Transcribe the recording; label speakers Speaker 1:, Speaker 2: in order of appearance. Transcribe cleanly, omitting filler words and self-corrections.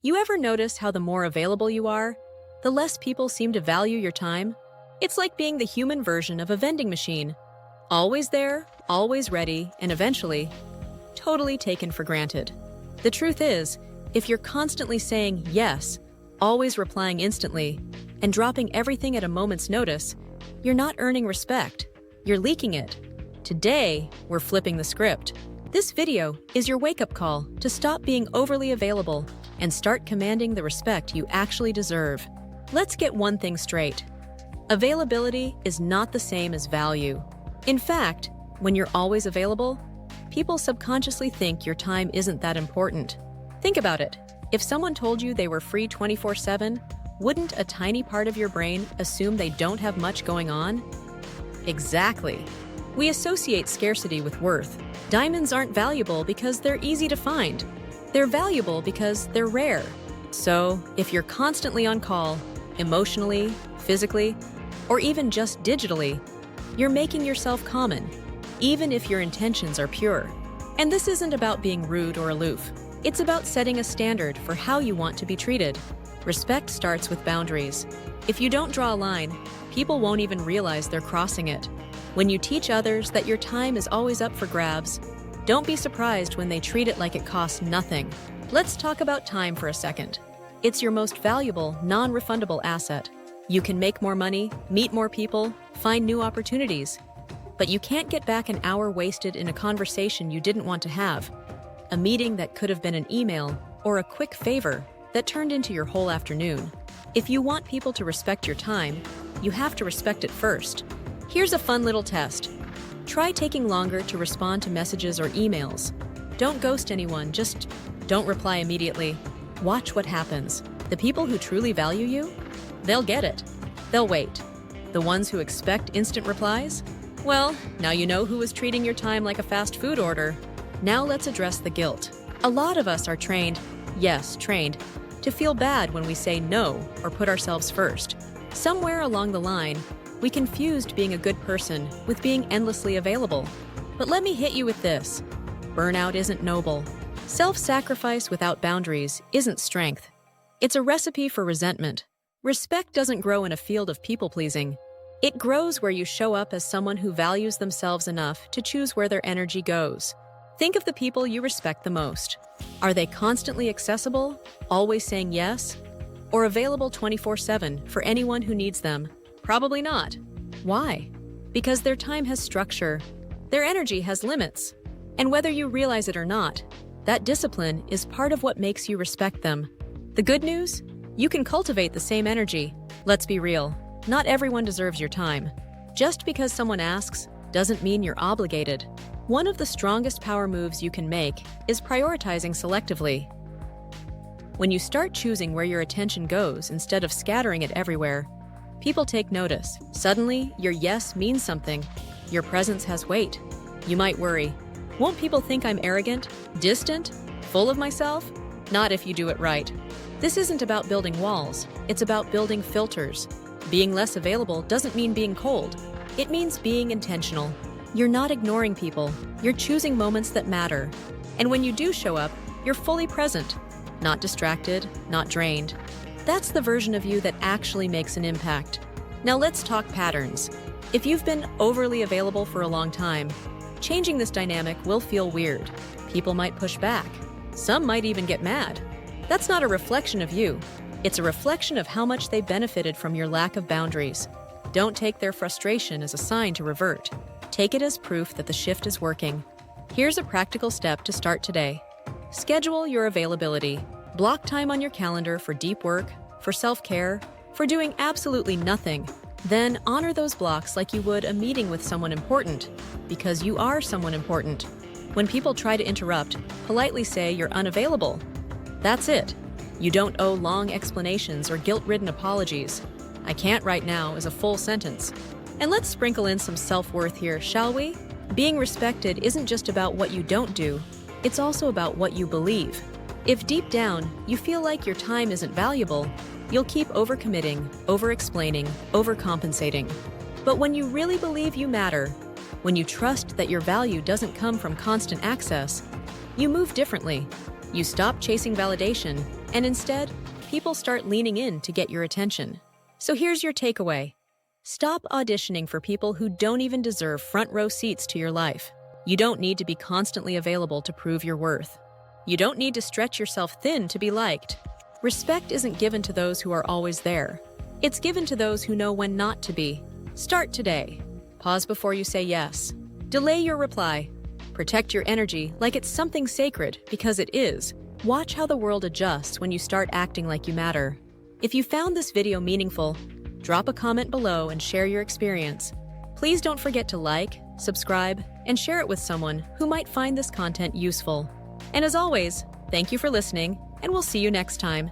Speaker 1: You ever notice how the more available you are, the less people seem to value your time? It's like being the human version of a vending machine. Always there, always ready, and eventually, totally taken for granted. The truth is, if you're constantly saying yes, always replying instantly, and dropping everything at a moment's notice, you're not earning respect. You're leaking it. Today, we're flipping the script. This video is your wake-up call to stop being overly available and start commanding the respect you actually deserve. Let's get one thing straight. Availability is not the same as value. In fact, when you're always available, people subconsciously think your time isn't that important. Think about it. If someone told you they were free 24/7, wouldn't a tiny part of your brain assume they don't have much going on? Exactly. We associate scarcity with worth. Diamonds aren't valuable because they're easy to find. They're valuable because they're rare. So, if you're constantly on call, emotionally, physically, or even just digitally, you're making yourself common, even if your intentions are pure. And this isn't about being rude or aloof. It's about setting a standard for how you want to be treated. Respect starts with boundaries. If you don't draw a line, people won't even realize they're crossing it. When you teach others that your time is always up for grabs, don't be surprised when they treat it like it costs nothing. Let's talk about time for a second. It's your most valuable, non-refundable asset. You can make more money, meet more people, find new opportunities. But you can't get back an hour wasted in a conversation you didn't want to have, a meeting that could have been an email, or a quick favor that turned into your whole afternoon. If you want people to respect your time, you have to respect it first. Here's a fun little test. Try taking longer to respond to messages or emails. Don't ghost anyone, just don't reply immediately. Watch what happens. The people who truly value you, they'll get it. They'll wait. The ones who expect instant replies? Well, now you know who is treating your time like a fast food order. Now let's address the guilt. A lot of us are trained, yes, trained, to feel bad when we say no or put ourselves first. Somewhere along the line, we confused being a good person with being endlessly available. But let me hit you with this. Burnout isn't noble. Self-sacrifice without boundaries isn't strength. It's a recipe for resentment. Respect doesn't grow in a field of people-pleasing. It grows where you show up as someone who values themselves enough to choose where their energy goes. Think of the people you respect the most. Are they constantly accessible, always saying yes, or available 24/7 for anyone who needs them? Probably not. Why? Because their time has structure. Their energy has limits. And whether you realize it or not, that discipline is part of what makes you respect them. The good news? You can cultivate the same energy. Let's be real. Not everyone deserves your time. Just because someone asks doesn't mean you're obligated. One of the strongest power moves you can make is prioritizing selectively. When you start choosing where your attention goes instead of scattering it everywhere, people take notice. Suddenly, your yes means something. Your presence has weight. You might worry, won't people think I'm arrogant, distant, full of myself? Not if you do it right. This isn't about building walls. It's about building filters. Being less available doesn't mean being cold. It means being intentional. You're not ignoring people. You're choosing moments that matter. And when you do show up, you're fully present, not distracted, not drained. That's the version of you that actually makes an impact. Now let's talk patterns. If you've been overly available for a long time, changing this dynamic will feel weird. People might push back. Some might even get mad. That's not a reflection of you. It's a reflection of how much they benefited from your lack of boundaries. Don't take their frustration as a sign to revert. Take it as proof that the shift is working. Here's a practical step to start today. Schedule your availability. Block time on your calendar for deep work, for self-care, for doing absolutely nothing. Then honor those blocks like you would a meeting with someone important, because you are someone important. When people try to interrupt, politely say you're unavailable. That's it. You don't owe long explanations or guilt-ridden apologies. I can't right now is a full sentence. And let's sprinkle in some self-worth here, shall we? Being respected isn't just about what you don't do, it's also about what you believe. If deep down, you feel like your time isn't valuable, you'll keep overcommitting, over-explaining, overcompensating. But when you really believe you matter, when you trust that your value doesn't come from constant access, you move differently. You stop chasing validation And instead, people start leaning in to get your attention. So here's your takeaway. Stop auditioning for people who don't even deserve front row seats to your life. You don't need to be constantly available to prove your worth. You don't need to stretch yourself thin to be liked. Respect isn't given to those who are always there. It's given to those who know when not to be. Start today. Pause before you say yes. Delay your reply. Protect your energy like it's something sacred, because it is. Watch how the world adjusts when you start acting like you matter. If you found this video meaningful, drop a comment below and share your experience. Please don't forget to like, subscribe, and share it with someone who might find this content useful. And as always, thank you for listening, and we'll see you next time.